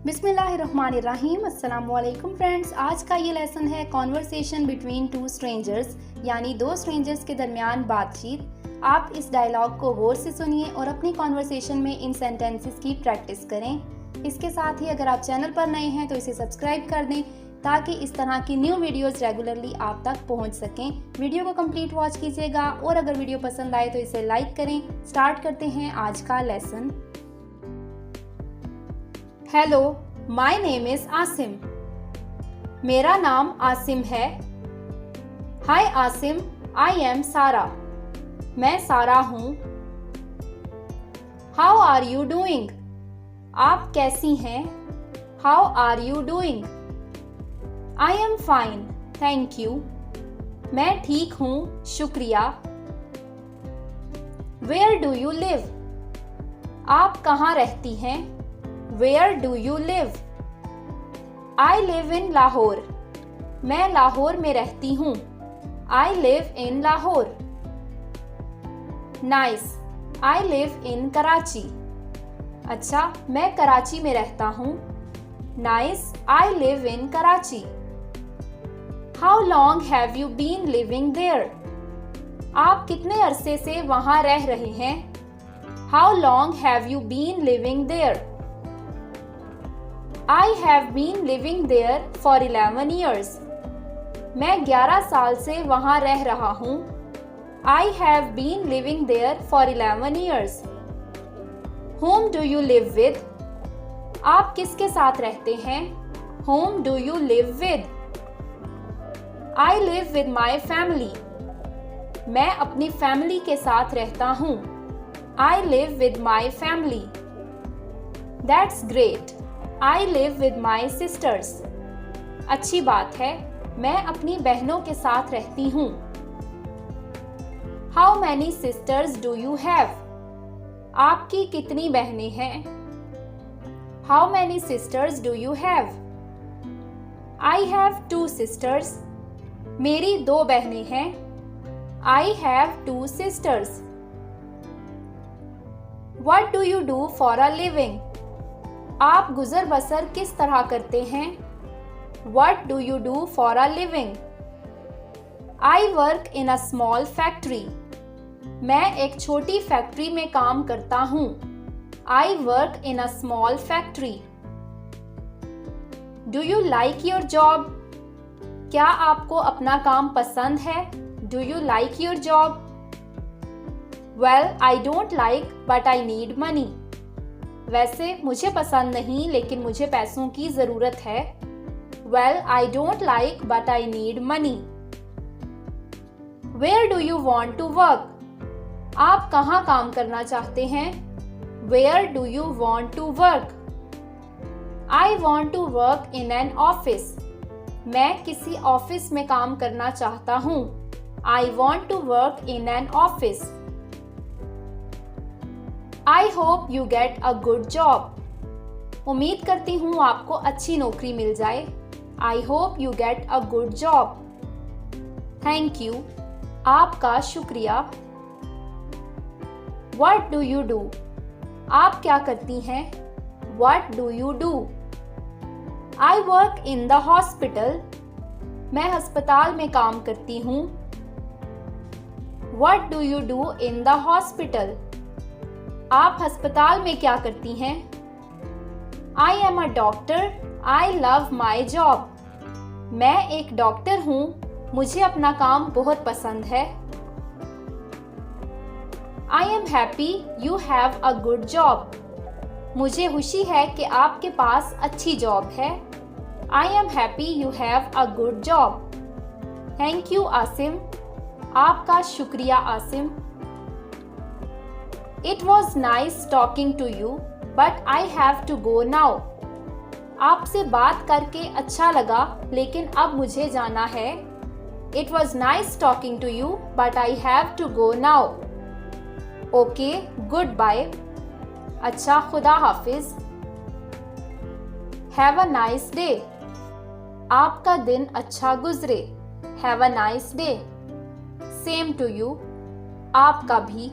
बिस्मिल्लाहिर्रहमानिर्रहीम। अस्सलामुअलैकुम फ्रेंड्स। आज का ये लेसन है कॉन्वर्सेशन बिटवीन टू स्ट्रेंजर्स, यानी दो स्ट्रेंजर्स के दरमियान बातचीत। आप इस डायलॉग को गौर से सुनिए और अपनी कॉन्वर्सेशन में इन सेंटेंसेस की प्रैक्टिस करें। इसके साथ ही अगर आप चैनल पर नए हैं तो इसे सब्सक्राइब कर दें ताकि इस तरह की न्यू वीडियोस रेगुलरली आप तक पहुंच सकें। वीडियो को कंप्लीट वॉच कीजिएगा और अगर वीडियो पसंद आए तो इसे लाइक करें। स्टार्ट करते हैं आज का lesson. Hello, my name is Asim. मेरा नाम आसिम है। हाय आसिम, आई एम सारा। मैं सारा हूँ। How are you doing? आप कैसी हैं? How are you doing? I am fine, thank you. मैं ठीक हूँ, शुक्रिया। Where do you live? आप कहाँ रहती हैं? Where do you live? I live in Lahore. मैं लाहौर में रहती हूँ। I live in Lahore. Nice. I live in Karachi. अच्छा, मैं कराची में रहता हूँ। Nice. I live in Karachi. How long have you been living there? आप कितने अरसे से वहाँ रह रहे हैं? How long have you been living there? I have been living there for 11 years. मैं 11 साल से वहाँ रह रहा हूँ। I have been living there for 11 years. Whom do you live with? आप किसके साथ रहते हैं? Whom do you live with? I live with my family. मैं अपनी फैमिली के साथ रहता हूँ। I live with my family. That's great. I live with my sisters. अच्छी बात है, मैं अपनी बहनों के साथ रहती हूँ। How many sisters do you have? आपकी कितनी बहनें हैं? How many sisters do you have? I have 2 sisters. मेरी 2 बहनें हैं। I have 2 sisters. What do you do for a living? आप गुजर बसर किस तरह करते हैं? What do you do for a living? I work in a small factory. मैं एक छोटी फैक्ट्री में काम करता हूँ। I work in a small factory. Do you like your job? क्या आपको अपना काम पसंद है? Do you like your job? Well, I don't like, but I need money. वैसे मुझे पसंद नहीं लेकिन मुझे पैसों की जरूरत है। Well, I don't like, but I need money. Where do you want to work? आप कहाँ काम करना चाहते हैं? Where do you want to work? I want to work in an office. मैं किसी ऑफिस में काम करना चाहता हूँ। I want to work in an office. I hope you get a good job. उम्मीद करती हूँ आपको अच्छी नौकरी मिल जाए। I hope you get a good job. Thank you. आपका शुक्रिया। What do you do? आप क्या करती हैं? What do you do? I work in the hospital. मैं अस्पताल में काम करती हूँ। What do you do in the hospital? आप अस्पताल में क्या करती हैं? I am a doctor. I love my job. मैं एक डॉक्टर हूँ। मुझे अपना काम बहुत पसंद है। I am happy you have a good job. मुझे खुशी है कि आपके पास अच्छी जॉब है। I am happy you have a good job. Thank you, Asim. आपका शुक्रिया Asim. It was nice talking to you, but I have to go now. आपसे बात करके अच्छा लगा, लेकिन अब मुझे जाना है। It was nice talking to you, but I have to go now. Okay, goodbye. अच्छा, खुदा हाफिज। Have a nice day. आपका दिन अच्छा गुजरे। Have a nice day. Same to you. आपका भी।